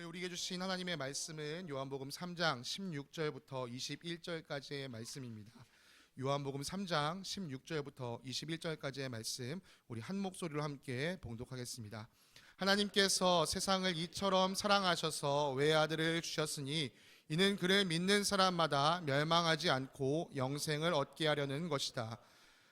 우리에게 주신 하나님의 말씀은 요한복음 3장 16절부터 21절까지의 말씀입니다. 요한복음 3장 16절부터 21절까지의 말씀, 우리 한 목소리로 함께 봉독하겠습니다. 하나님께서 세상을 이처럼 사랑하셔서 외아들을 주셨으니 이는 그를 믿는 사람마다 멸망하지 않고 영생을 얻게 하려는 것이다.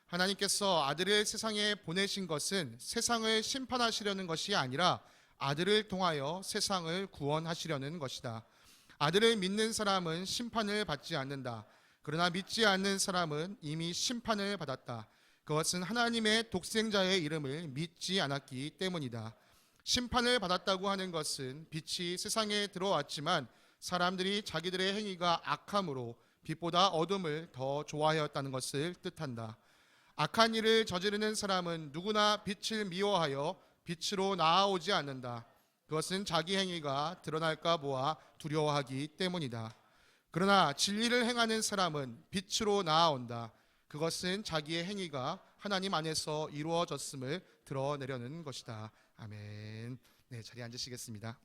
하나님께서 아들을 세상에 보내신 것은 세상을 심판하시려는 것이 아니라 아들을 통하여 세상을 구원하시려는 것이다. 아들을 믿는 사람은 심판을 받지 않는다. 그러나 믿지 않는 사람은 이미 심판을 받았다. 그것은 하나님의 독생자의 이름을 믿지 않았기 때문이다. 심판을 받았다고 하는 것은 빛이 세상에 들어왔지만 사람들이 자기들의 행위가 악함으로 빛보다 어둠을 더 좋아하였다는 것을 뜻한다. 악한 일을 저지르는 사람은 누구나 빛을 미워하여 빛으로 나아오지 않는다. 그것은 자기 행위가 드러날까 보아 두려워하기 때문이다. 그러나 진리를 행하는 사람은 빛으로 나아온다. 그것은 자기의 행위가 하나님 안에서 이루어졌음을 드러내려는 것이다. 아멘. 네, 자리에 앉으시겠습니다.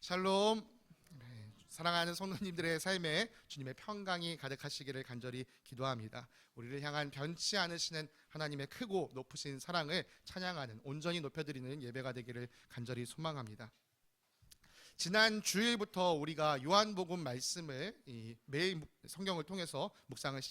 샬롬. 사랑하는 성도님들의 삶에 주님의 평강이 가득하시기를 간절히 기도합니다. 우리를 향한 변치 않으시는 하나님의 크고 높으신 사랑을 찬양하는, 온전히 높여드리는 예배가 되기를 간절히 소망합니다. 지난 주일부터 우리가 요한복음 말씀을 매일 성경을 통해서 묵상을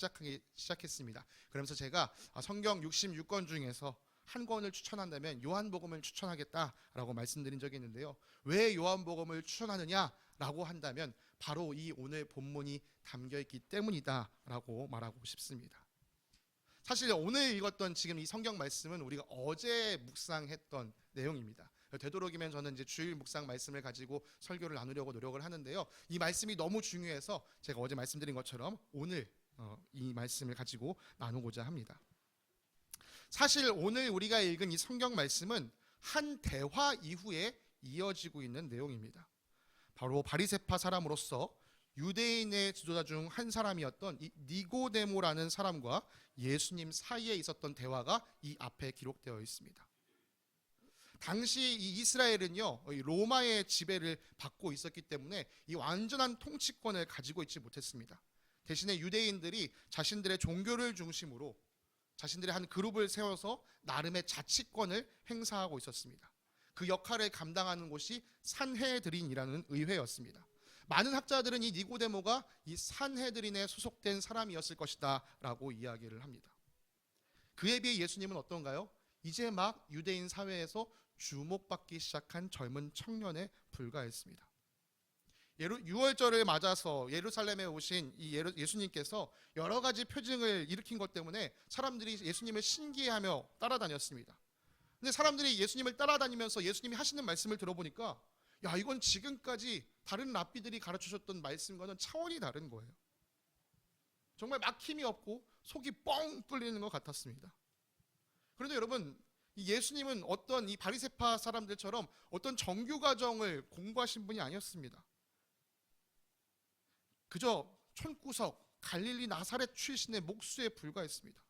시작했습니다. 그러면서 제가 성경 66권 중에서 한 권을 추천한다면 요한복음을 추천하겠다라고 말씀드린 적이 있는데요. 왜 요한복음을 추천하느냐라고 한다면 바로 이 오늘 본문이 담겨있기 때문이다라고 말하고 싶습니다. 사실 오늘 읽었던 지금 이 성경 말씀은 우리가 어제 묵상했던 내용입니다. 되도록이면 저는 이제 주일 묵상 말씀을 가지고 설교를 나누려고 노력을 하는데요. 이 말씀이 너무 중요해서 제가 어제 말씀드린 것처럼 오늘 이 말씀을 가지고 나누고자 합니다. 사실 오늘 우리가 읽은 이 성경 말씀은 한 대화 이후에 이어지고 있는 내용입니다. 바로 바리새파 사람으로서 유대인의 지도자 중 한 사람이었던 이 니고데모라는 사람과 예수님 사이에 있었던 대화가 이 앞에 기록되어 있습니다. 당시 이 이스라엘은요, 로마의 지배를 받고 있었기 때문에 이 완전한 통치권을 가지고 있지 못했습니다. 대신에 유대인들이 자신들의 종교를 중심으로 자신들의 한 그룹을 세워서 나름의 자치권을 행사하고 있었습니다. 그 역할을 감당하는 곳이 산헤드린이라는 의회였습니다. 많은 학자들은 이 니고데모가 이 산헤드린에 소속된 사람이었을 것이다 라고 이야기를 합니다. 그에 비해 예수님은 어떤가요? 이제 막 유대인 사회에서 주목받기 시작한 젊은 청년에 불과했습니다. 유월절을 맞아서 예루살렘에 오신 이 예수님께서 여러 가지 표징을 일으킨 것 때문에 사람들이 예수님을 신기해하며 따라다녔습니다. 근데 사람들이 예수님을 따라다니면서 예수님이 하시는 말씀을 들어보니까 야, 이건 지금까지 다른 랍비들이 가르쳐줬던 말씀과는 차원이 다른 거예요. 정말 막힘이 없고 속이 뻥 뚫리는 것 같았습니다. 그런데 여러분, 이 예수님은 어떤 이 바리새파 사람들처럼 어떤 정규 과정을 공부하신 분이 아니었습니다. 그저 촌구석 갈릴리 나사렛 출신의 목수에 불과했습니다.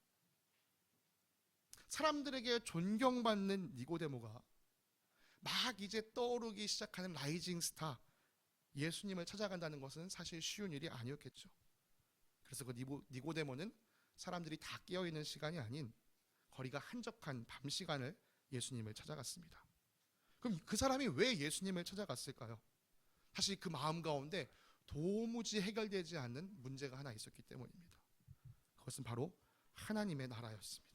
사람들에게 존경받는 니고데모가 막 이제 떠오르기 시작하는 라이징 스타 예수님을 찾아간다는 것은 사실 쉬운 일이 아니었겠죠. 그래서 그 니고데모는 사람들이 다 깨어있는 시간이 아닌 거리가 한적한 밤 시간을 예수님을 찾아갔습니다. 그럼 그 사람이 왜 예수님을 찾아갔을까요? 사실 그 마음 가운데 도무지 해결되지 않는 문제가 하나 있었기 때문입니다. 그것은 바로 하나님의 나라였습니다.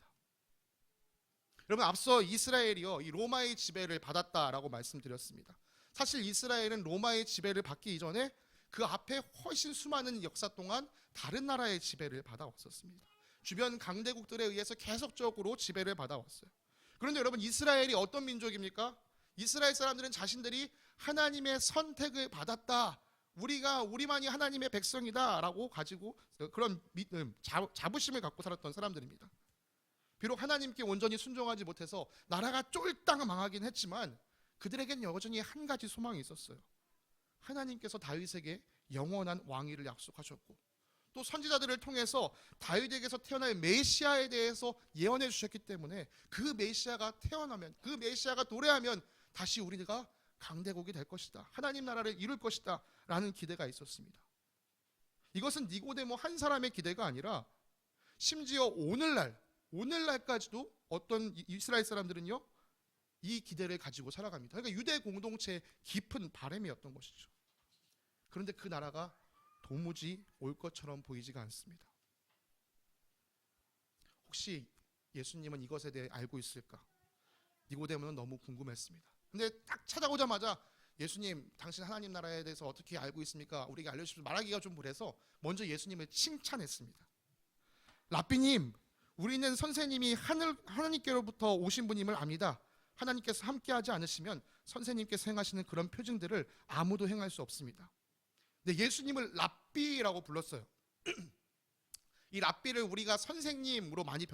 여러분, 앞서 이스라엘이요, 이 로마의 지배를 받았다라고 말씀드렸습니다. 사실 이스라엘은 로마의 지배를 받기 이전에 그 앞에 훨씬 수많은 역사 동안 다른 나라의 지배를 받아왔었습니다. 주변 강대국들에 의해서 계속적으로 지배를 받아왔어요. 그런데 여러분, 이스라엘이 어떤 민족입니까? 이스라엘 사람들은 자신들이 하나님의 선택을 받았다, 우리만이 하나님의 백성이다 라고 가지고 그런 믿음, 자부심을 갖고 살았던 사람들입니다. 비록 하나님께 온전히 순종하지 못해서 나라가 쫄딱 망하긴 했지만 그들에겐 여전히 한 가지 소망이 있었어요. 하나님께서 다윗에게 영원한 왕위를 약속하셨고 또 선지자들을 통해서 다윗에게서 태어날 메시아에 대해서 예언해 주셨기 때문에 그 메시아가 태어나면, 그 메시아가 도래하면 다시 우리가 강대국이 될 것이다. 하나님 나라를 이룰 것이다. 라는 기대가 있었습니다. 이것은 니고데모 한 사람의 기대가 아니라 심지어 오늘날까지도 어떤 이스라엘 사람들은요, 이 기대를 가지고 살아갑니다. 그러니까 유대 공동체의 깊은 바람이었던 것이죠. 그런데 그 나라가 도무지 올 것처럼 보이지가 않습니다. 혹시 예수님은 이것에 대해 알고 있을까? 니고데모는 너무 궁금했습니다. 근데 딱 찾아오자마자 예수님, 당신 하나님 나라에 대해서 어떻게 알고 있습니까? 우리에게 알려주십시오. 말하기가 좀 그래서 먼저 예수님을 칭찬했습니다. 랍비님, 우리는 선생님이 하나님께로부터 오신 분임을 압니다. 하나님께서 함께하지 않으시면 선생님께서 행하시는 그런 표징들을 아무도 행할 수 없습니다. 근데 예수님을 랍비라고 불렀어요. 이 랍비를 우리가 선생님으로 많이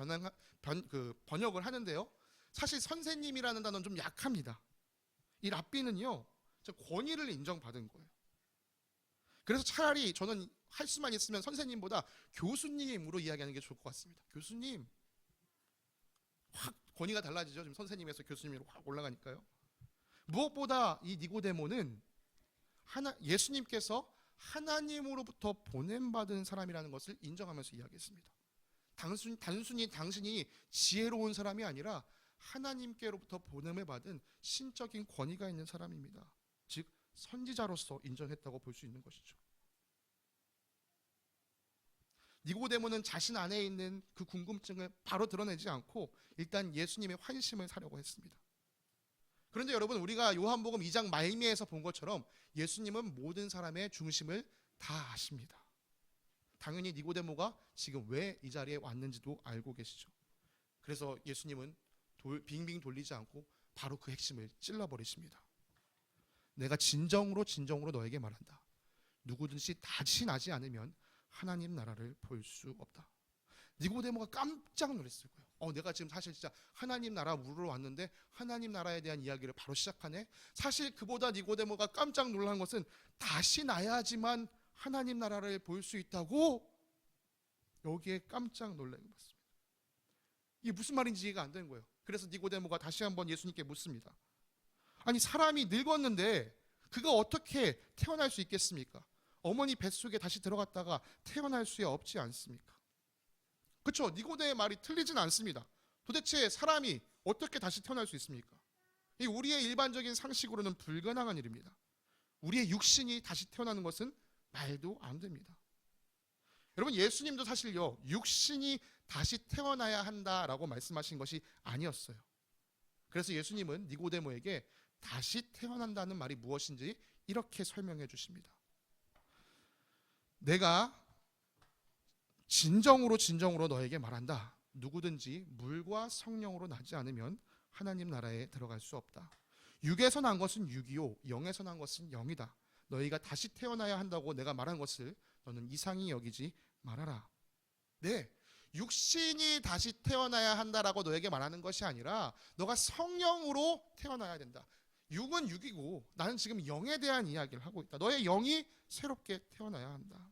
번역을 하는데요, 사실 선생님이라는 단어는 좀 약합니다. 이 랍비는요, 권위를 인정받은 거예요. 그래서 차라리 저는 할 수만 있으면 선생님보다 교수님으로 이야기하는 게 좋을 것 같습니다. 교수님, 확 권위가 달라지죠. 지금 선생님에서 교수님으로 확 올라가니까요. 무엇보다 이 니고데모는 예수님께서 하나님으로부터 보냄받은 사람이라는 것을 인정하면서 이야기했습니다. 단순히 당신이 지혜로운 사람이 아니라 하나님께로부터 보냄을 받은 신적인 권위가 있는 사람입니다. 즉 선지자로서 인정했다고 볼 수 있는 것이죠. 니고데모는 자신 안에 있는 그 궁금증을 바로 드러내지 않고 일단 예수님의 환심을 사려고 했습니다. 그런데 여러분, 우리가 요한복음 2장 말미에서 본 것처럼 예수님은 모든 사람의 중심을 다 아십니다. 당연히 니고데모가 지금 왜 이 자리에 왔는지도 알고 계시죠. 그래서 예수님은 빙빙 돌리지 않고 바로 그 핵심을 찔러버리십니다. 내가 진정으로 너에게 말한다. 누구든지 다시 나지 않으면 하나님 나라를 볼 수 없다. 니고데모가 깜짝 놀랐을 거예요. 내가 지금 사실 진짜 하나님 나라 물으러 왔는데 하나님 나라에 대한 이야기를 바로 시작하네. 사실 그보다 니고데모가 깜짝 놀란 것은 다시 나야지만 하나님 나라를 볼 수 있다고, 여기에 깜짝 놀란 것 같습니다. 이게 무슨 말인지 이해가 안 되는 거예요. 그래서 니고데모가 다시 한번 예수님께 묻습니다. 아니, 사람이 늙었는데 그가 어떻게 태어날 수 있겠습니까? 어머니 뱃속에 다시 들어갔다가 태어날 수 없지 않습니까? 그렇죠? 니고데의 말이 틀리진 않습니다. 도대체 사람이 어떻게 다시 태어날 수 있습니까? 이 우리의 일반적인 상식으로는 불가능한 일입니다. 우리의 육신이 다시 태어나는 것은 말도 안 됩니다. 여러분, 예수님도 사실요, 육신이 다시 태어나야 한다라고 말씀하신 것이 아니었어요. 그래서 예수님은 니고데모에게 다시 태어난다는 말이 무엇인지 이렇게 설명해 주십니다. 내가 진정으로 너에게 말한다. 누구든지 물과 성령으로 나지 않으면 하나님 나라에 들어갈 수 없다. 육에서 난 것은 육이요, 영에서 난 것은 영이다. 너희가 다시 태어나야 한다고 내가 말한 것을 너는 이상히 여기지 말아라. 네, 육신이 다시 태어나야 한다라고 너에게 말하는 것이 아니라 너가 성령으로 태어나야 된다. 육은 육이고 나는 지금 영에 대한 이야기를 하고 있다. 너의 영이 새롭게 태어나야 한다.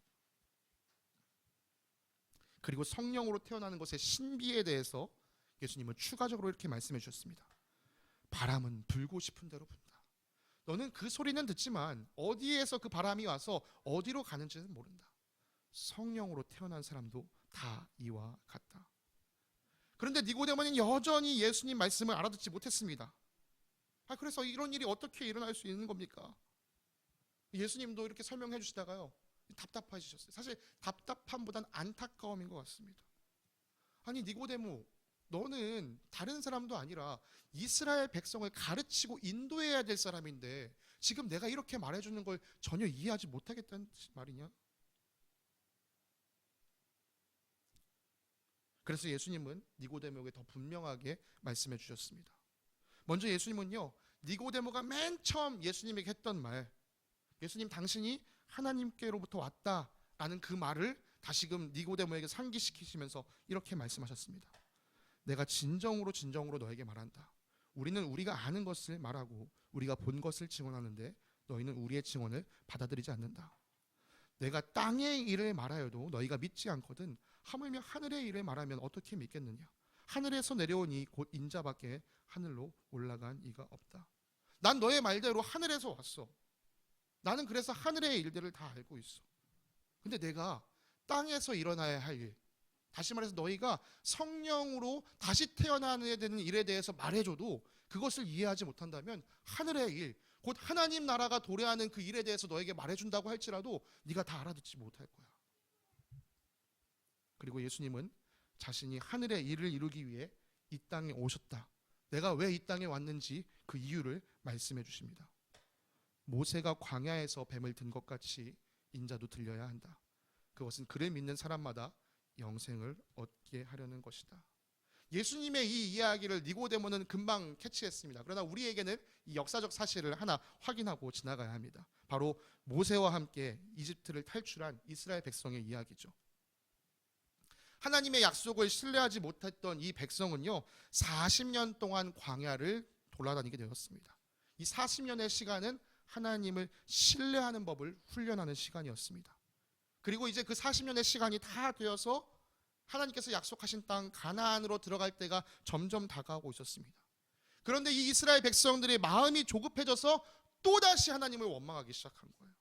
그리고 성령으로 태어나는 것의 신비에 대해서 예수님은 추가적으로 이렇게 말씀해 주셨습니다. 바람은 불고 싶은 대로 분다. 너는 그 소리는 듣지만 어디에서 그 바람이 와서 어디로 가는지는 모른다. 성령으로 태어난 사람도 다 이와 같다. 그런데 니고데모는 여전히 예수님 말씀을 알아듣지 못했습니다. 그래서 이런 일이 어떻게 일어날 수 있는 겁니까? 예수님도 이렇게 설명해 주시다가요, 답답해지셨어요. 사실 답답함보단 안타까움인 것 같습니다. 아니, 니고데모, 너는 다른 사람도 아니라 이스라엘 백성을 가르치고 인도해야 될 사람인데 지금 내가 이렇게 말해주는 걸 전혀 이해하지 못하겠다는 말이냐? 그래서 예수님은 니고데모에게 더 분명하게 말씀해 주셨습니다. 먼저 예수님은요, 니고데모가 맨 처음 예수님에게 했던 말, 예수님 당신이 하나님께로부터 왔다라는 그 말을 다시금 니고데모에게 상기시키시면서 이렇게 말씀하셨습니다. 내가 진정으로 너에게 말한다. 우리는 우리가 아는 것을 말하고 우리가 본 것을 증언하는데 너희는 우리의 증언을 받아들이지 않는다. 내가 땅의 일을 말하여도 너희가 믿지 않거든 하물며 하늘의 일을 말하면 어떻게 믿겠느냐. 하늘에서 내려온 이 곧 인자밖에 하늘로 올라간 이가 없다. 난 너의 말대로 하늘에서 왔어. 나는 그래서 하늘의 일들을 다 알고 있어. 근데 내가 땅에서 일어나야 할 일, 다시 말해서 너희가 성령으로 다시 태어나야 되는 일에 대해서 말해줘도 그것을 이해하지 못한다면 하늘의 일, 곧 하나님 나라가 도래하는 그 일에 대해서 너에게 말해준다고 할지라도 네가 다 알아듣지 못할 거야. 그리고 예수님은 자신이 하늘의 일을 이루기 위해 이 땅에 오셨다. 내가 왜 이 땅에 왔는지 그 이유를 말씀해 주십니다. 모세가 광야에서 뱀을 든 것 같이 인자도 들려야 한다. 그것은 그를 믿는 사람마다 영생을 얻게 하려는 것이다. 예수님의 이 이야기를 니고데모는 금방 캐치했습니다. 그러나 우리에게는 이 역사적 사실을 하나 확인하고 지나가야 합니다. 바로 모세와 함께 이집트를 탈출한 이스라엘 백성의 이야기죠. 하나님의 약속을 신뢰하지 못했던 이 백성은요, 40년 동안 광야를 돌아다니게 되었습니다. 이 40년의 시간은 하나님을 신뢰하는 법을 훈련하는 시간이었습니다. 그리고 이제 그 40년의 시간이 다 되어서 하나님께서 약속하신 땅 가나안으로 들어갈 때가 점점 다가오고 있었습니다. 그런데 이 이스라엘 백성들의 마음이 조급해져서 또다시 하나님을 원망하기 시작한 거예요.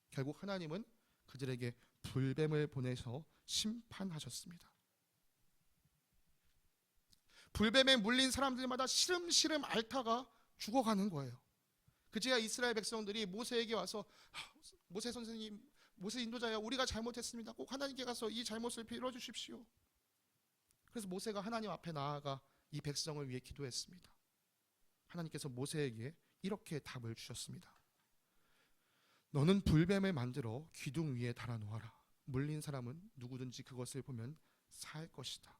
결국 하나님은 그들에게 불뱀을 보내서 심판하셨습니다. 불뱀에 물린 사람들마다 시름시름 앓다가 죽어가는 거예요. 그제야 이스라엘 백성들이 모세에게 와서 모세 선생님, 모세 인도자야, 우리가 잘못했습니다. 꼭 하나님께 가서 이 잘못을 빌어주십시오. 그래서 모세가 하나님 앞에 나아가 이 백성을 위해 기도했습니다. 하나님께서 모세에게 이렇게 답을 주셨습니다. 너는 불뱀을 만들어 기둥 위에 달아놓아라. 물린 사람은 누구든지 그것을 보면 살 것이다.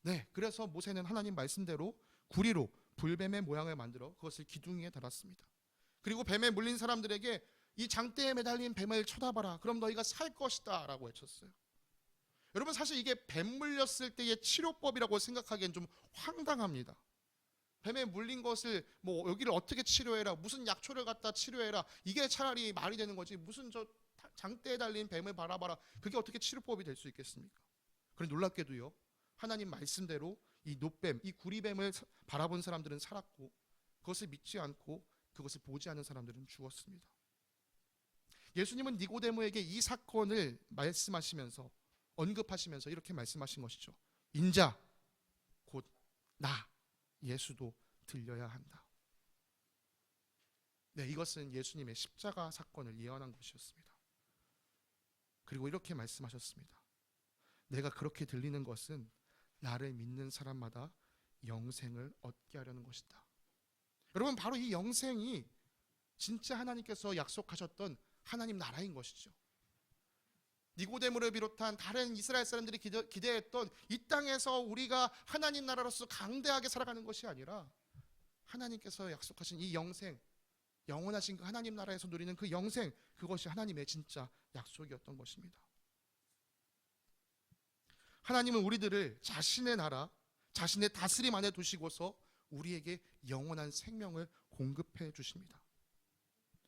네, 그래서 모세는 하나님 말씀대로 구리로 불뱀의 모양을 만들어 그것을 기둥 위에 달았습니다. 그리고 뱀에 물린 사람들에게 이 장대에 매달린 뱀을 쳐다봐라. 그럼 너희가 살 것이다 라고 외쳤어요. 여러분, 사실 이게 뱀 물렸을 때의 치료법이라고 생각하기엔 좀 황당합니다. 뱀에 물린 것을 여기를 어떻게 치료해라, 무슨 약초를 갖다 치료해라, 이게 차라리 말이 되는 거지, 무슨 저 장대에 달린 뱀을 바라봐라, 그게 어떻게 치료법이 될 수 있겠습니까? 그런데 놀랍게도요, 하나님 말씀대로 이 놋뱀, 이 구리뱀을 바라본 사람들은 살았고, 그것을 믿지 않고 그것을 보지 않은 사람들은 죽었습니다. 예수님은 니고데모에게 이 사건을 말씀하시면서, 언급하시면서 이렇게 말씀하신 것이죠. 인자 곧 나 예수도 들려야 한다. 네, 이것은 예수님의 십자가 사건을 예언한 것이었습니다. 그리고 이렇게 말씀하셨습니다. 내가 그렇게 들리는 것은 나를 믿는 사람마다 영생을 얻게 하려는 것이다. 여러분, 바로 이 영생이 진짜 하나님께서 약속하셨던 하나님 나라인 것이죠. 니고데모를 비롯한 다른 이스라엘 사람들이 기대했던 이 땅에서 우리가 하나님 나라로서 강대하게 살아가는 것이 아니라 하나님께서 약속하신 이 영생, 영원하신 그 하나님 나라에서 누리는 그 영생, 그것이 하나님의 진짜 약속이었던 것입니다. 하나님은 우리들을 자신의 나라, 자신의 다스림 안에 두시고서 우리에게 영원한 생명을 공급해 주십니다.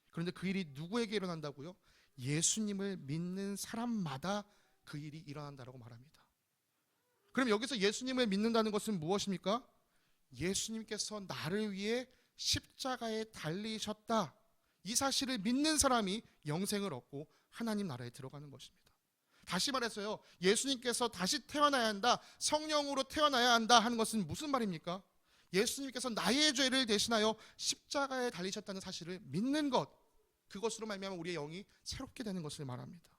그런데 그 일이 누구에게 일어난다고요? 예수님을 믿는 사람마다 그 일이 일어난다고 말합니다. 그럼 여기서 예수님을 믿는다는 것은 무엇입니까? 예수님께서 나를 위해 십자가에 달리셨다, 이 사실을 믿는 사람이 영생을 얻고 하나님 나라에 들어가는 것입니다. 다시 말해서요, 예수님께서 다시 태어나야 한다, 성령으로 태어나야 한다 하는 것은 무슨 말입니까? 예수님께서 나의 죄를 대신하여 십자가에 달리셨다는 사실을 믿는 것, 그것으로 말미암아 우리의 영이 새롭게 되는 것을 말합니다.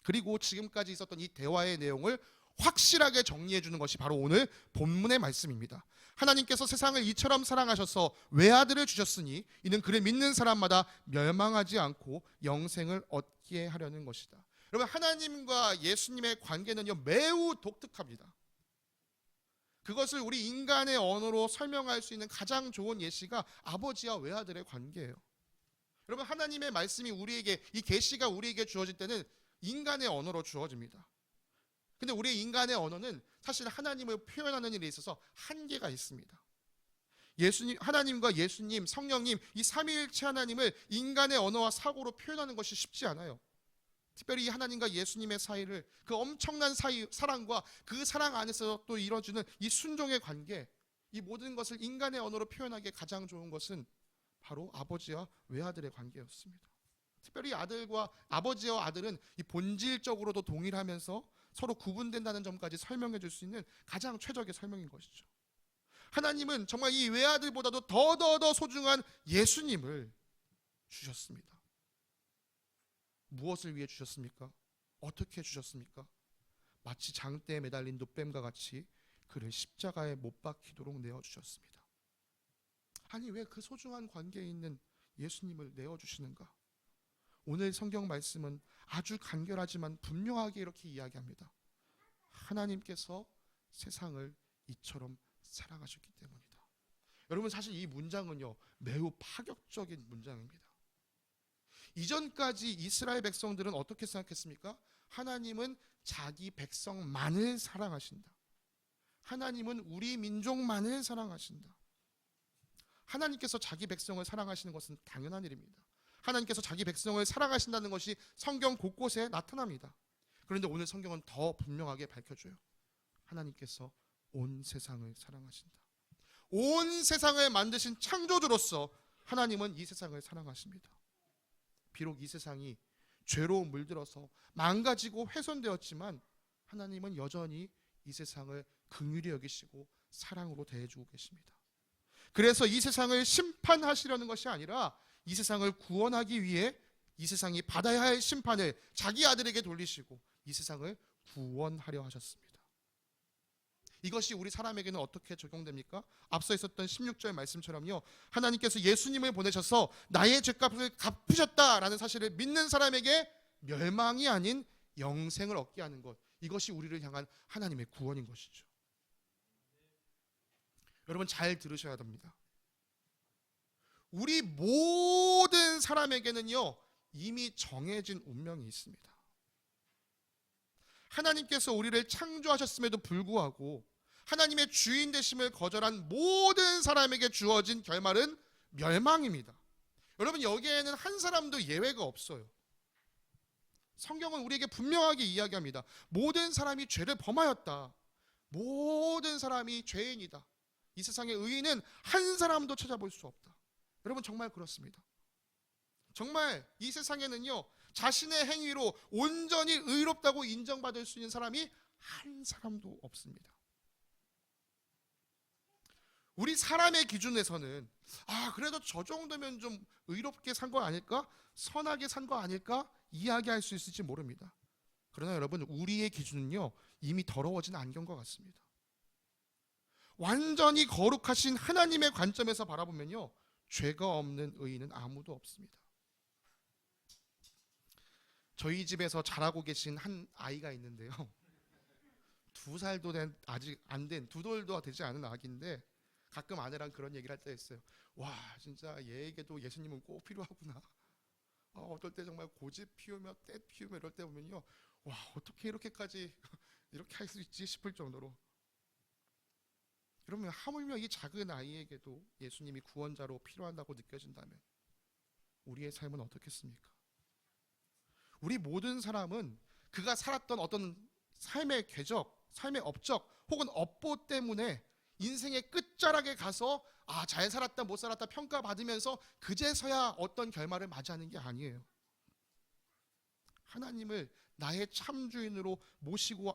그리고 지금까지 있었던 이 대화의 내용을 확실하게 정리해 주는 것이 바로 오늘 본문의 말씀입니다. 하나님께서 세상을 이처럼 사랑하셔서 외아들을 주셨으니 이는 그를 믿는 사람마다 멸망하지 않고 영생을 얻게 하려는 것이다. 여러분, 하나님과 예수님의 관계는요, 매우 독특합니다. 그것을 우리 인간의 언어로 설명할 수 있는 가장 좋은 예시가 아버지와 외아들의 관계예요. 여러분, 하나님의 말씀이 우리에게, 이 계시가 우리에게 주어질 때는 인간의 언어로 주어집니다. 근데 우리 인간의 언어는 사실 하나님을 표현하는 일에 있어서 한계가 있습니다. 하나님과 예수님, 성령님, 이 삼위일체 하나님을 인간의 언어와 사고로 표현하는 것이 쉽지 않아요. 특별히 하나님과 예수님의 사이를, 그 엄청난 사랑과 그 사랑 안에서 또 이루어지는 이 순종의 관계, 이 모든 것을 인간의 언어로 표현하기에 가장 좋은 것은 바로 아버지와 외아들의 관계였습니다. 특별히 아들과 아버지와 아들은 이 본질적으로도 동일하면서 서로 구분된다는 점까지 설명해 줄 수 있는 가장 최적의 설명인 것이죠. 하나님은 정말 이 외아들보다도 더 소중한 예수님을 주셨습니다. 무엇을 위해 주셨습니까? 어떻게 주셨습니까? 마치 장대에 매달린 노뱀과 같이 그를 십자가에 못 박히도록 내어주셨습니다. 아니, 왜 그 소중한 관계에 있는 예수님을 내어주시는가? 오늘 성경 말씀은 아주 간결하지만 분명하게 이렇게 이야기합니다. 하나님께서 세상을 이처럼 사랑하셨기 때문이다. 여러분, 사실 이 문장은요, 매우 파격적인 문장입니다. 이전까지 이스라엘 백성들은 어떻게 생각했습니까? 하나님은 자기 백성만을 사랑하신다. 하나님은 우리 민족만을 사랑하신다. 하나님께서 자기 백성을 사랑하시는 것은 당연한 일입니다. 하나님께서 자기 백성을 사랑하신다는 것이 성경 곳곳에 나타납니다. 그런데 오늘 성경은 더 분명하게 밝혀줘요. 하나님께서 온 세상을 사랑하신다. 온 세상을 만드신 창조주로서 하나님은 이 세상을 사랑하십니다. 비록 이 세상이 죄로 물들어서 망가지고 훼손되었지만 하나님은 여전히 이 세상을 긍휼히 여기시고 사랑으로 대해주고 계십니다. 그래서 이 세상을 심판하시려는 것이 아니라 이 세상을 구원하기 위해 이 세상이 받아야 할 심판을 자기 아들에게 돌리시고 이 세상을 구원하려 하셨습니다. 이것이 우리 사람에게는 어떻게 적용됩니까? 앞서 있었던 16절 말씀처럼요, 하나님께서 예수님을 보내셔서 나의 죄값을 갚으셨다라는 사실을 믿는 사람에게 멸망이 아닌 영생을 얻게 하는 것, 이것이 우리를 향한 하나님의 구원인 것이죠. 여러분, 잘 들으셔야 됩니다. 우리 모든 사람에게는요, 이미 정해진 운명이 있습니다. 하나님께서 우리를 창조하셨음에도 불구하고 하나님의 주인 되심을 거절한 모든 사람에게 주어진 결말은 멸망입니다. 여러분, 여기에는 한 사람도 예외가 없어요. 성경은 우리에게 분명하게 이야기합니다. 모든 사람이 죄를 범하였다. 모든 사람이 죄인이다. 이 세상의 의인은 한 사람도 찾아볼 수 없다. 여러분, 정말 그렇습니다. 정말 이 세상에는요, 자신의 행위로 온전히 의롭다고 인정받을 수 있는 사람이 한 사람도 없습니다. 우리 사람의 기준에서는 그래도 저 정도면 좀 의롭게 산 거 아닐까? 선하게 산 거 아닐까? 이야기할 수 있을지 모릅니다. 그러나 여러분, 우리의 기준은요, 이미 더러워진 안경과 같습니다. 완전히 거룩하신 하나님의 관점에서 바라보면요, 죄가 없는 의인은 아무도 없습니다. 저희 집에서 자라고 계신 한 아이가 있는데요, 2살도 아직 안 된, 2돌도 되지 않은 아기인데 가끔 아내랑 그런 얘기를 할 때 있어요. 와, 진짜 얘에게도 예수님은 꼭 필요하구나. 어떨 때 정말 고집 피우며 때 피우며 이럴 때 보면요, 와, 어떻게 이렇게까지 이렇게 할 수 있지 싶을 정도로. 그러면 하물며 이 작은 아이에게도 예수님이 구원자로 필요하다고 느껴진다면 우리의 삶은 어떻겠습니까? 우리 모든 사람은 그가 살았던 어떤 삶의 궤적, 삶의 업적 혹은 업보 때문에 인생의 끝자락에 가서 잘 살았다 못 살았다 평가받으면서 그제서야 어떤 결말을 맞이하는 게 아니에요. 하나님을 나의 참주인으로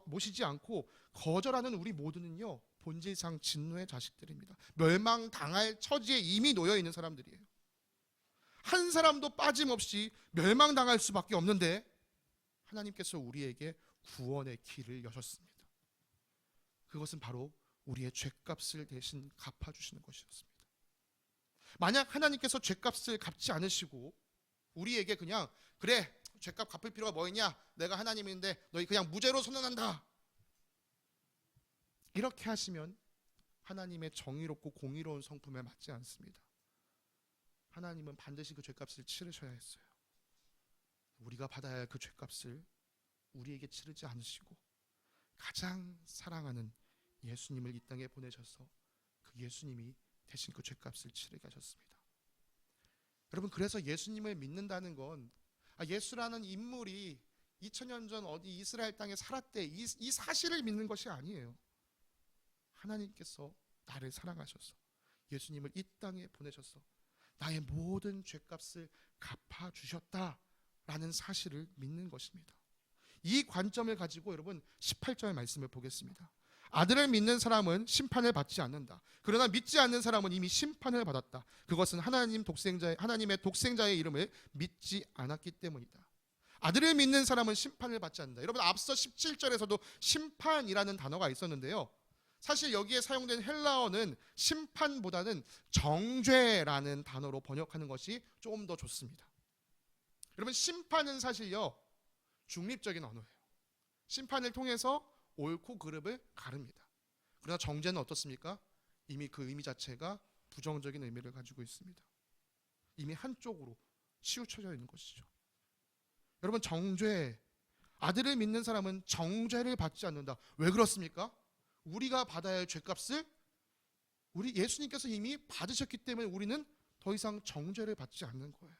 모시지 않고 거절하는 우리 모두는요, 본질상 진노의 자식들입니다. 멸망당할 처지에 이미 놓여있는 사람들이에요. 한 사람도 빠짐없이 멸망당할 수밖에 없는데 하나님께서 우리에게 구원의 길을 여셨습니다. 그것은 바로 우리의 죄값을 대신 갚아주시는 것이었습니다. 만약 하나님께서 죄값을 갚지 않으시고 우리에게 그냥 그래, 죄값 갚을 필요가 뭐 있냐, 내가 하나님인데 너희 그냥 무죄로 선언한다, 이렇게 하시면 하나님의 정의롭고 공의로운 성품에 맞지 않습니다. 하나님은 반드시 그 죄값을 치르셔야 했어요. 우리가 받아야 할 그 죄값을 우리에게 치르지 않으시고 가장 사랑하는 예수님을 이 땅에 보내셔서 그 예수님이 대신 그 죄값을 치르게 하셨습니다. 여러분, 그래서 예수님을 믿는다는 건 예수라는 인물이 2000년 전 어디 이스라엘 땅에 살았대, 이 사실을 믿는 것이 아니에요. 하나님께서 나를 사랑하셔서 예수님을 이 땅에 보내셔서 나의 모든 죄값을 갚아주셨다라는 사실을 믿는 것입니다. 이 관점을 가지고 여러분 18절 말씀을 보겠습니다. 아들을 믿는 사람은 심판을 받지 않는다. 그러나 믿지 않는 사람은 이미 심판을 받았다. 그것은 하나님의 독생자의 이름을 믿지 않았기 때문이다. 아들을 믿는 사람은 심판을 받지 않는다. 여러분 앞서 17절에서도 심판이라는 단어가 있었는데요. 사실 여기에 사용된 헬라어는 심판보다는 정죄라는 단어로 번역하는 것이 조금 더 좋습니다. 여러분 심판은 사실요 중립적인 언어예요. 심판을 통해서 옳고 그름을 가릅니다. 그러나 정죄는 어떻습니까? 이미 그 의미 자체가 부정적인 의미를 가지고 있습니다. 이미 한쪽으로 치우쳐져 있는 것이죠. 여러분 정죄, 아들을 믿는 사람은 정죄를 받지 않는다. 왜 그렇습니까? 우리가 받아야 할 죄값을 우리 예수님께서 이미 받으셨기 때문에 우리는 더 이상 정죄를 받지 않는 거예요.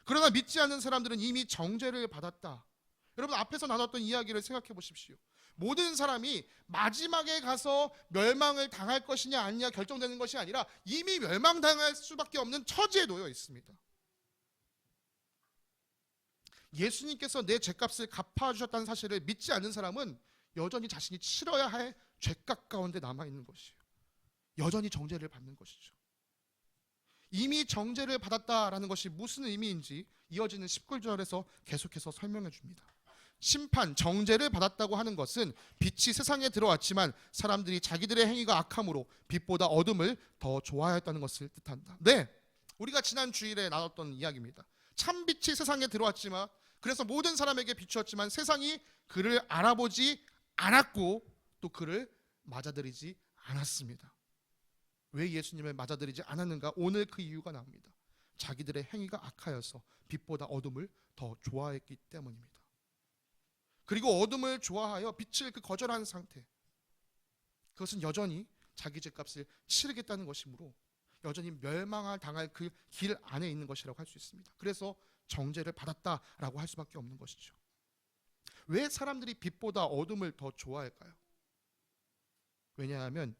그러나 믿지 않는 사람들은 이미 정죄를 받았다. 여러분 앞에서 나눴던 이야기를 생각해 보십시오. 모든 사람이 마지막에 가서 멸망을 당할 것이냐 아니냐 결정되는 것이 아니라 이미 멸망당할 수밖에 없는 처지에 놓여 있습니다. 예수님께서 내 죄값을 갚아주셨다는 사실을 믿지 않는 사람은 여전히 자신이 치러야 할 죄값 가운데 남아있는 것이에요. 여전히 정죄를 받는 것이죠. 이미 정죄를 받았다라는 것이 무슨 의미인지 이어지는 19절에서 계속해서 설명해 줍니다. 심판, 정죄를 받았다고 하는 것은 빛이 세상에 들어왔지만 사람들이 자기들의 행위가 악함으로 빛보다 어둠을 더 좋아했다는 것을 뜻한다. 네, 우리가 지난 주일에 나눴던 이야기입니다. 참 빛이 세상에 들어왔지만 그래서 모든 사람에게 비추었지만 세상이 그를 알아보지 않았고 또 그를 맞아들이지 않았습니다. 왜 예수님을 맞아들이지 않았는가? 오늘 그 이유가 나옵니다. 자기들의 행위가 악하여서 빛보다 어둠을 더 좋아했기 때문입니다. 그리고 어둠을 좋아하여 빛을 거절한 상태, 그것은 여전히 자기 죄값을 치르겠다는 것이므로 여전히 멸망을 당할 그 길 안에 있는 것이라고 할 수 있습니다. 그래서 정죄를 받았다라고 할 수밖에 없는 것이죠. 왜 사람들이 빛보다 어둠을 더 좋아할까요? 왜냐하면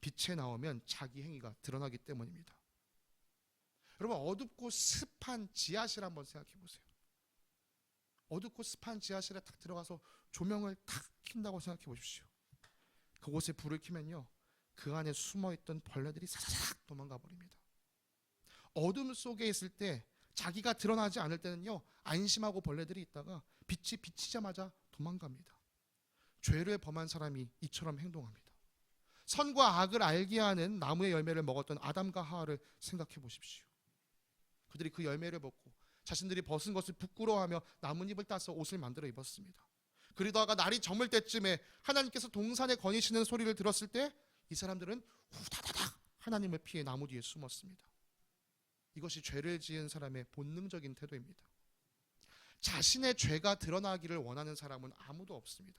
빛에 나오면 자기 행위가 드러나기 때문입니다. 여러분 어둡고 습한 지하실 한번 생각해 보세요. 어둡고 습한 지하실에 탁 들어가서 조명을 탁 킨다고 생각해 보십시오. 그곳에 불을 켜면요 그 안에 숨어있던 벌레들이 사사삭 도망가 버립니다. 어둠 속에 있을 때 자기가 드러나지 않을 때는요 안심하고 벌레들이 있다가 빛이 비치자마자 도망갑니다. 죄를 범한 사람이 이처럼 행동합니다. 선과 악을 알게 하는 나무의 열매를 먹었던 아담과 하와를 생각해 보십시오. 그들이 그 열매를 먹고 자신들이 벗은 것을 부끄러워하며 나뭇잎을 따서 옷을 만들어 입었습니다. 그러다가 날이 저물 때쯤에 하나님께서 동산에 거니시는 소리를 들었을 때 이 사람들은 후다다닥 하나님을 피해 나무 뒤에 숨었습니다. 이것이 죄를 지은 사람의 본능적인 태도입니다. 자신의 죄가 드러나기를 원하는 사람은 아무도 없습니다.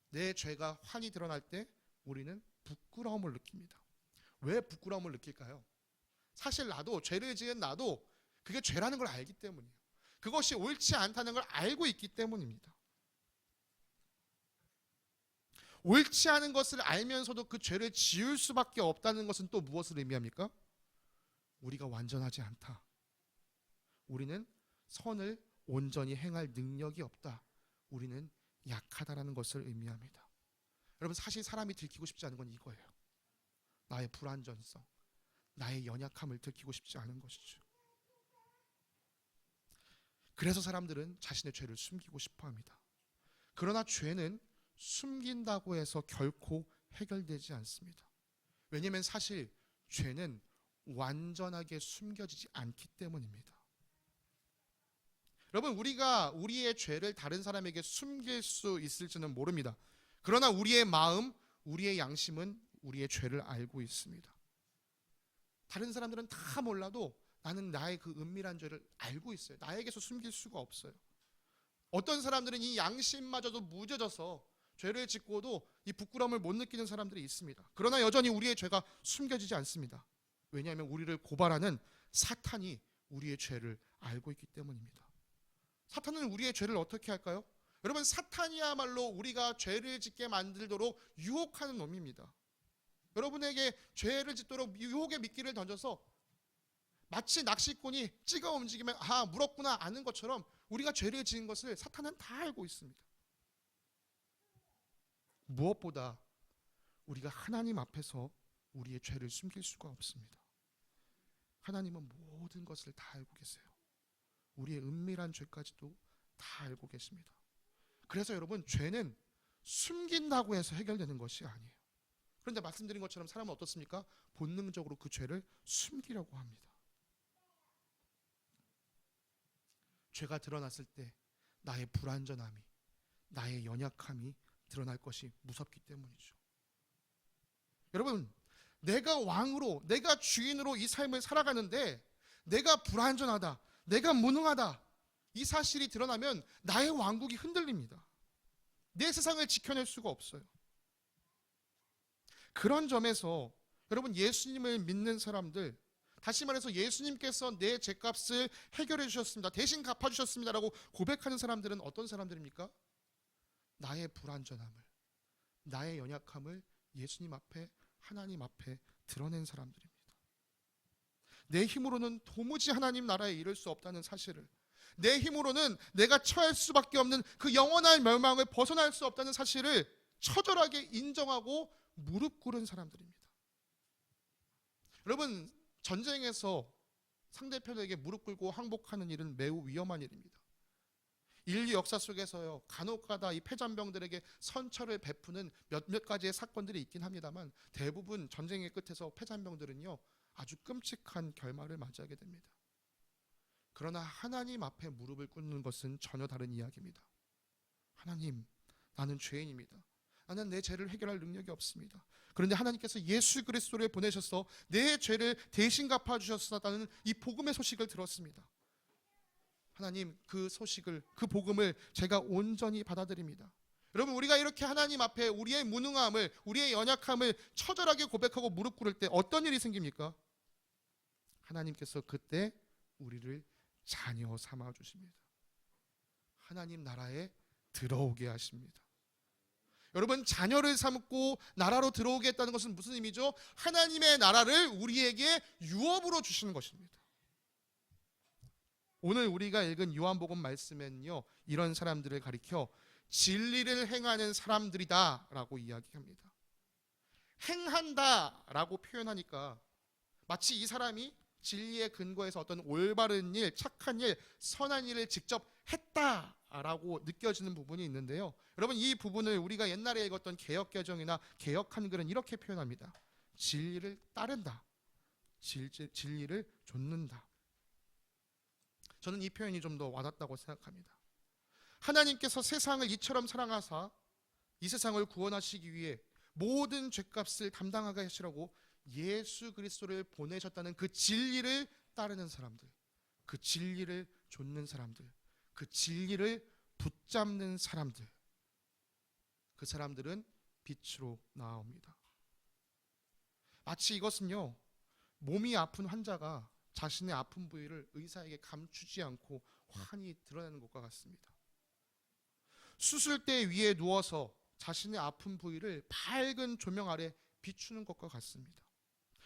내 죄가 환히 드러날 때 우리는 부끄러움을 느낍니다. 왜 부끄러움을 느낄까요? 사실 나도 죄를 지은 나도 그게 죄라는 걸 알기 때문이에요. 그것이 옳지 않다는 걸 알고 있기 때문입니다. 옳지 않은 것을 알면서도 그 죄를 지을 수밖에 없다는 것은 또 무엇을 의미합니까? 우리가 완전하지 않다. 우리는 선을 온전히 행할 능력이 없다. 우리는 약하다라는 것을 의미합니다. 여러분 사실 사람이 들키고 싶지 않은 건 이거예요. 나의 불완전성, 나의 연약함을 들키고 싶지 않은 것이죠. 그래서 사람들은 자신의 죄를 숨기고 싶어 합니다. 그러나 죄는 숨긴다고 해서 결코 해결되지 않습니다. 왜냐하면 사실 죄는 완전하게 숨겨지지 않기 때문입니다. 여러분 우리가 우리의 죄를 다른 사람에게 숨길 수 있을지는 모릅니다. 그러나 우리의 마음, 우리의 양심은 우리의 죄를 알고 있습니다. 다른 사람들은 다 몰라도 나는 나의 그 은밀한 죄를 알고 있어요. 나에게서 숨길 수가 없어요. 어떤 사람들은 이 양심마저도 무뎌져서 죄를 짓고도 이 부끄러움을 못 느끼는 사람들이 있습니다. 그러나 여전히 우리의 죄가 숨겨지지 않습니다. 왜냐하면 우리를 고발하는 사탄이 우리의 죄를 알고 있기 때문입니다. 사탄은 우리의 죄를 어떻게 할까요? 여러분 사탄이야말로 우리가 죄를 짓게 만들도록 유혹하는 놈입니다. 여러분에게 죄를 짓도록 유혹의 미끼를 던져서 마치 낚시꾼이 찍어 움직이면 물었구나 아는 것처럼 우리가 죄를 지은 것을 사탄은 다 알고 있습니다. 무엇보다 우리가 하나님 앞에서 우리의 죄를 숨길 수가 없습니다. 하나님은 모든 것을 다 알고 계세요. 우리의 은밀한 죄까지도 다 알고 계십니다. 그래서 여러분, 죄는 숨긴다고 해서 해결되는 것이 아니에요. 그런데 말씀드린 것처럼 사람은 어떻습니까? 본능적으로 그 죄를 숨기려고 합니다. 죄가 드러났을 때 나의 불완전함이, 나의 연약함이 드러날 것이 무섭기 때문이죠. 여러분, 내가 왕으로, 내가 주인으로 이 삶을 살아가는데 내가 불완전하다, 내가 무능하다, 이 사실이 드러나면 나의 왕국이 흔들립니다. 내 세상을 지켜낼 수가 없어요. 그런 점에서 여러분, 예수님을 믿는 사람들, 다시 말해서 예수님께서 내 죄값을 해결해 주셨습니다, 대신 갚아주셨습니다 라고 고백하는 사람들은 어떤 사람들입니까? 나의 불완전함을, 나의 연약함을 예수님 앞에, 하나님 앞에 드러낸 사람들입니다. 내 힘으로는 도무지 하나님 나라에 이를 수 없다는 사실을, 내 힘으로는 내가 처할 수밖에 없는 그 영원한 멸망을 벗어날 수 없다는 사실을 처절하게 인정하고 무릎 꿇은 사람들입니다. 여러분, 전쟁에서 상대편에게 무릎 꿇고 항복하는 일은 매우 위험한 일입니다. 인류 역사 속에서요, 간혹가다 이 패잔병들에게 선처를 베푸는 몇몇 가지의 사건들이 있긴 합니다만, 대부분 전쟁의 끝에서 패잔병들은요 아주 끔찍한 결말을 맞이하게 됩니다. 그러나 하나님 앞에 무릎을 꿇는 것은 전혀 다른 이야기입니다. 하나님, 나는 죄인입니다. 나는 내 죄를 해결할 능력이 없습니다. 그런데 하나님께서 예수 그리스도를 보내셔서 내 죄를 대신 갚아주셨다는 이 복음의 소식을 들었습니다. 하나님, 그 소식을, 그 복음을 제가 온전히 받아들입니다. 여러분, 우리가 이렇게 하나님 앞에 우리의 무능함을, 우리의 연약함을 처절하게 고백하고 무릎 꿇을 때 어떤 일이 생깁니까? 하나님께서 그때 우리를 자녀 삼아 주십니다. 하나님 나라에 들어오게 하십니다. 여러분, 자녀를 삼고 나라로 들어오게 했다는 것은 무슨 의미죠? 하나님의 나라를 우리에게 유업으로 주시는 것입니다. 오늘 우리가 읽은 요한복음 말씀에는요, 이런 사람들을 가리켜 진리를 행하는 사람들이다 라고 이야기합니다. 행한다 라고 표현하니까 마치 이 사람이 진리의 근거에서 어떤 올바른 일, 착한 일, 선한 일을 직접 했다라고 느껴지는 부분이 있는데요, 여러분, 이 부분을 우리가 옛날에 읽었던 개역개정이나 개역한글은 이렇게 표현합니다. 진리를 따른다, 진리를 좇는다. 저는 이 표현이 좀 더 와닿다고 생각합니다. 하나님께서 세상을 이처럼 사랑하사 이 세상을 구원하시기 위해 모든 죄값을 담당하게 하시라고 예수 그리스도를 보내셨다는 그 진리를 따르는 사람들, 그 진리를 좇는 사람들, 그 진리를 붙잡는 사람들, 그 사람들은 빛으로 나아옵니다. 마치 이것은요, 몸이 아픈 환자가 자신의 아픈 부위를 의사에게 감추지 않고 환히 드러내는 것과 같습니다. 수술대 위에 누워서 자신의 아픈 부위를 밝은 조명 아래 비추는 것과 같습니다.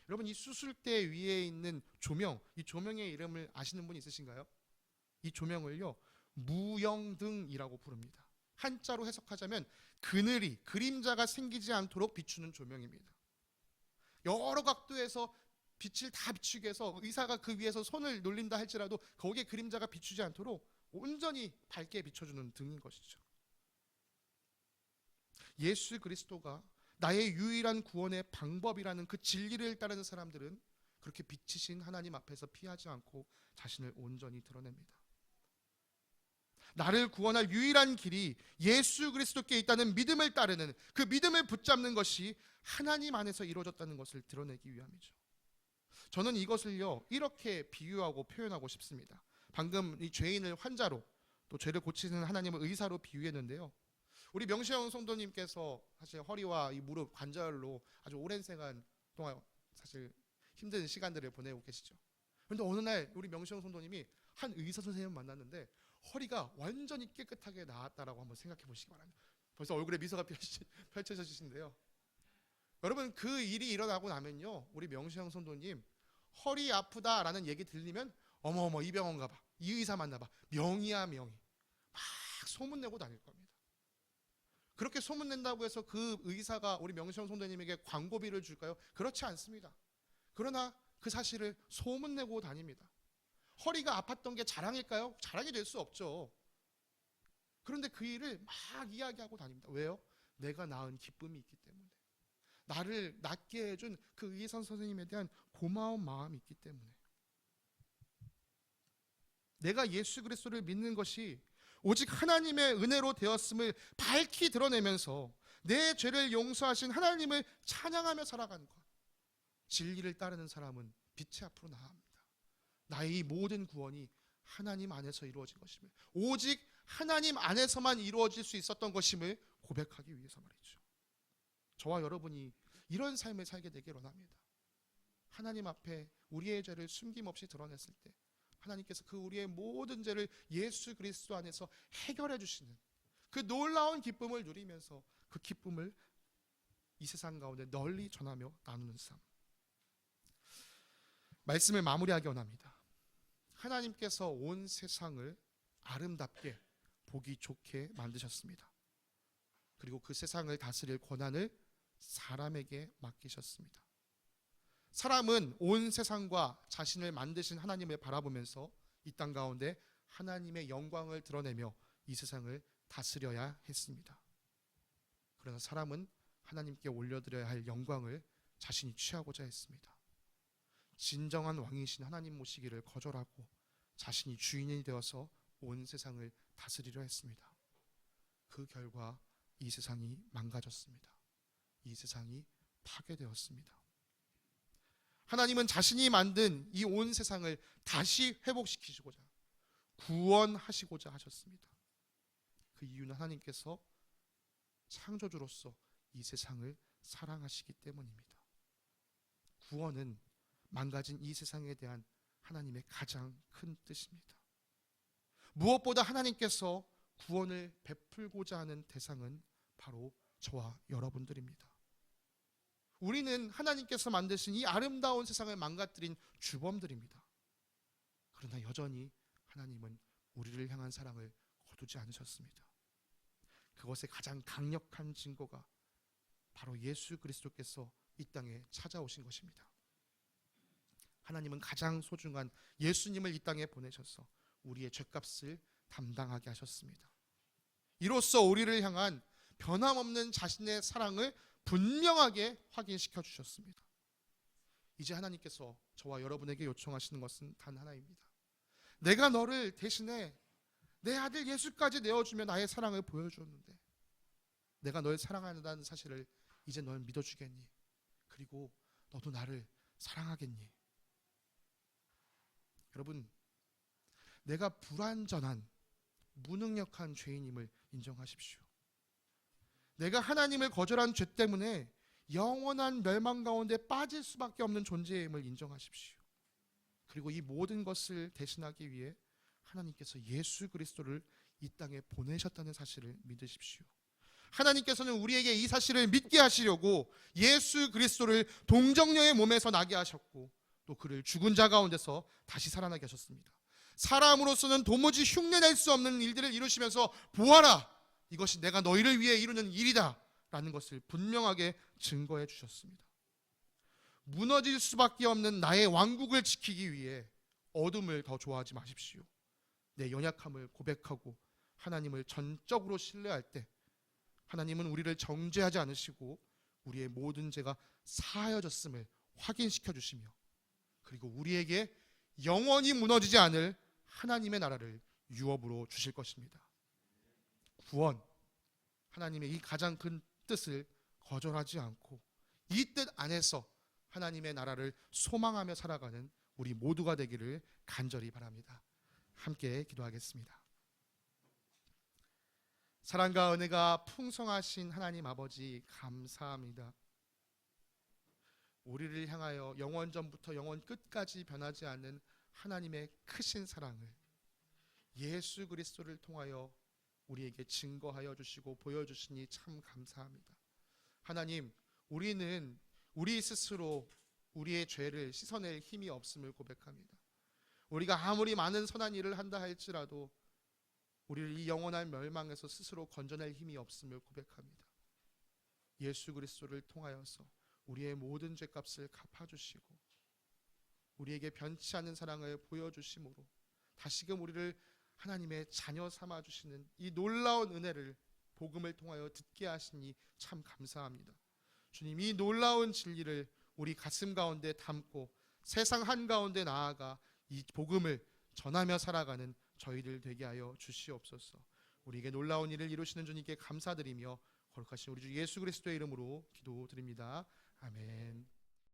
여러분, 이 수술대 위에 있는 조명, 이 조명의 이름을 아시는 분 있으신가요? 이 조명을요, 무영등이라고 부릅니다. 한자로 해석하자면 그늘이, 그림자가 생기지 않도록 비추는 조명입니다. 여러 각도에서 빛을 다 비추게 해서 의사가 그 위에서 손을 놀린다 할지라도 거기에 그림자가 비추지 않도록 온전히 밝게 비춰주는 등인 것이죠. 예수 그리스도가 나의 유일한 구원의 방법이라는 그 진리를 따르는 사람들은 그렇게 빛이신 하나님 앞에서 피하지 않고 자신을 온전히 드러냅니다. 나를 구원할 유일한 길이 예수 그리스도께 있다는 믿음을 따르는, 그 믿음을 붙잡는 것이 하나님 안에서 이루어졌다는 것을 드러내기 위함이죠. 저는 이것을요, 이렇게 비유하고 표현하고 싶습니다. 방금 이 죄인을 환자로, 또 죄를 고치는 하나님을 의사로 비유했는데요, 우리 명시영 성도님께서 사실 허리와 이 무릎 관절로 아주 오랜 시간 동안 사실 힘든 시간들을 보내고 계시죠. 그런데 어느 날 우리 명시영 성도님이 한 의사 선생님을 만났는데 허리가 완전히 깨끗하게 나았다라고 한번 생각해 보시기 바랍니다. 벌써 얼굴에 미소가 펼쳐지신데요, 여러분, 그 일이 일어나고 나면요, 우리 명시형 성도님 허리 아프다라는 얘기 들리면 어머어머 이 병원 가봐, 이 의사 만나봐, 명의야 명의, 막 소문내고 다닐 겁니다. 그렇게 소문낸다고 해서 그 의사가 우리 명시형 성도님에게 광고비를 줄까요? 그렇지 않습니다. 그러나 그 사실을 소문내고 다닙니다. 허리가 아팠던 게 자랑일까요? 자랑이 될 수 없죠. 그런데 그 일을 막 이야기하고 다닙니다. 왜요? 내가 낳은 기쁨이 있기 때문에, 나를 낫게 해준 그 의사 선생님에 대한 고마운 마음이 있기 때문에, 내가 예수 그리스도를 믿는 것이 오직 하나님의 은혜로 되었음을 밝히 드러내면서 내 죄를 용서하신 하나님을 찬양하며 살아가는 것. 진리를 따르는 사람은 빛의 앞으로 나아갑니다. 나의 이 모든 구원이 하나님 안에서 이루어진 것임을, 오직 하나님 안에서만 이루어질 수 있었던 것임을 고백하기 위해서 말이죠. 저와 여러분이 이런 삶을 살게 되길 원합니다. 하나님 앞에 우리의 죄를 숨김없이 드러냈을 때 하나님께서 그 우리의 모든 죄를 예수 그리스도 안에서 해결해 주시는 그 놀라운 기쁨을 누리면서 그 기쁨을 이 세상 가운데 널리 전하며 나누는 삶. 말씀을 마무리하기 원합니다. 하나님께서 온 세상을 아름답게 보기 좋게 만드셨습니다. 그리고 그 세상을 다스릴 권한을 사람에게 맡기셨습니다. 사람은 온 세상과 자신을 만드신 하나님을 바라보면서 이 땅 가운데 하나님의 영광을 드러내며 이 세상을 다스려야 했습니다. 그러나 사람은 하나님께 올려드려야 할 영광을 자신이 취하고자 했습니다. 진정한 왕이신 하나님 모시기를 거절하고 자신이 주인이 되어서 온 세상을 다스리려 했습니다. 그 결과 이 세상이 망가졌습니다. 이 세상이 파괴되었습니다. 하나님은 자신이 만든 이 온 세상을 다시 회복시키시고자, 구원하시고자 하셨습니다. 그 이유는 하나님께서 창조주로서 이 세상을 사랑하시기 때문입니다. 구원은 망가진 이 세상에 대한 하나님의 가장 큰 뜻입니다. 무엇보다 하나님께서 구원을 베풀고자 하는 대상은 바로 저와 여러분들입니다. 우리는 하나님께서 만드신 이 아름다운 세상을 망가뜨린 주범들입니다. 그러나 여전히 하나님은 우리를 향한 사랑을 거두지 않으셨습니다. 그것의 가장 강력한 증거가 바로 예수 그리스도께서 이 땅에 찾아오신 것입니다. 하나님은 가장 소중한 예수님을 이 땅에 보내셔서 우리의 죄값을 담당하게 하셨습니다. 이로써 우리를 향한 변함없는 자신의 사랑을 분명하게 확인시켜 주셨습니다. 이제 하나님께서 저와 여러분에게 요청하시는 것은 단 하나입니다. 내가 너를 대신에 내 아들 예수까지 내어주며 나의 사랑을 보여주었는데 내가 널 사랑한다는 사실을 이제 널 믿어주겠니? 그리고 너도 나를 사랑하겠니? 여러분, 내가 불완전한 무능력한 죄인임을 인정하십시오. 내가 하나님을 거절한 죄 때문에 영원한 멸망 가운데 빠질 수밖에 없는 존재임을 인정하십시오. 그리고 이 모든 것을 대신하기 위해 하나님께서 예수 그리스도를 이 땅에 보내셨다는 사실을 믿으십시오. 하나님께서는 우리에게 이 사실을 믿게 하시려고 예수 그리스도를 동정녀의 몸에서 나게 하셨고 또 그를 죽은 자 가운데서 다시 살아나게 하셨습니다. 사람으로서는 도무지 흉내낼 수 없는 일들을 이루시면서 보아라, 이것이 내가 너희를 위해 이루는 일이다 라는 것을 분명하게 증거해 주셨습니다. 무너질 수밖에 없는 나의 왕국을 지키기 위해 어둠을 더 좋아하지 마십시오. 내 연약함을 고백하고 하나님을 전적으로 신뢰할 때 하나님은 우리를 정죄하지 않으시고 우리의 모든 죄가 사하여졌음을 확인시켜 주시며 그리고 우리에게 영원히 무너지지 않을 하나님의 나라를 유업으로 주실 것입니다. 구원, 하나님의 이 가장 큰 뜻을 거절하지 않고 이 뜻 안에서 하나님의 나라를 소망하며 살아가는 우리 모두가 되기를 간절히 바랍니다. 함께 기도하겠습니다. 사랑과 은혜가 풍성하신 하나님 아버지, 감사합니다. 우리를 향하여 영원 전부터 영원 끝까지 변하지 않는 하나님의 크신 사랑을 예수 그리스도를 통하여 우리에게 증거하여 주시고 보여주시니 참 감사합니다. 하나님, 우리는 우리 스스로 우리의 죄를 씻어낼 힘이 없음을 고백합니다. 우리가 아무리 많은 선한 일을 한다 할지라도 우리를 이 영원한 멸망에서 스스로 건져낼 힘이 없음을 고백합니다. 예수 그리스도를 통하여서 우리의 모든 죄값을 갚아주시고 우리에게 변치 않는 사랑을 보여주심으로 다시금 우리를 하나님의 자녀 삼아주시는 이 놀라운 은혜를 복음을 통하여 듣게 하시니 참 감사합니다. 주님, 이 놀라운 진리를 우리 가슴 가운데 담고 세상 한가운데 나아가 이 복음을 전하며 살아가는 저희들 되게 하여 주시옵소서. 우리에게 놀라운 일을 이루시는 주님께 감사드리며 거룩하신 우리 주 예수 그리스도의 이름으로 기도드립니다. 아멘.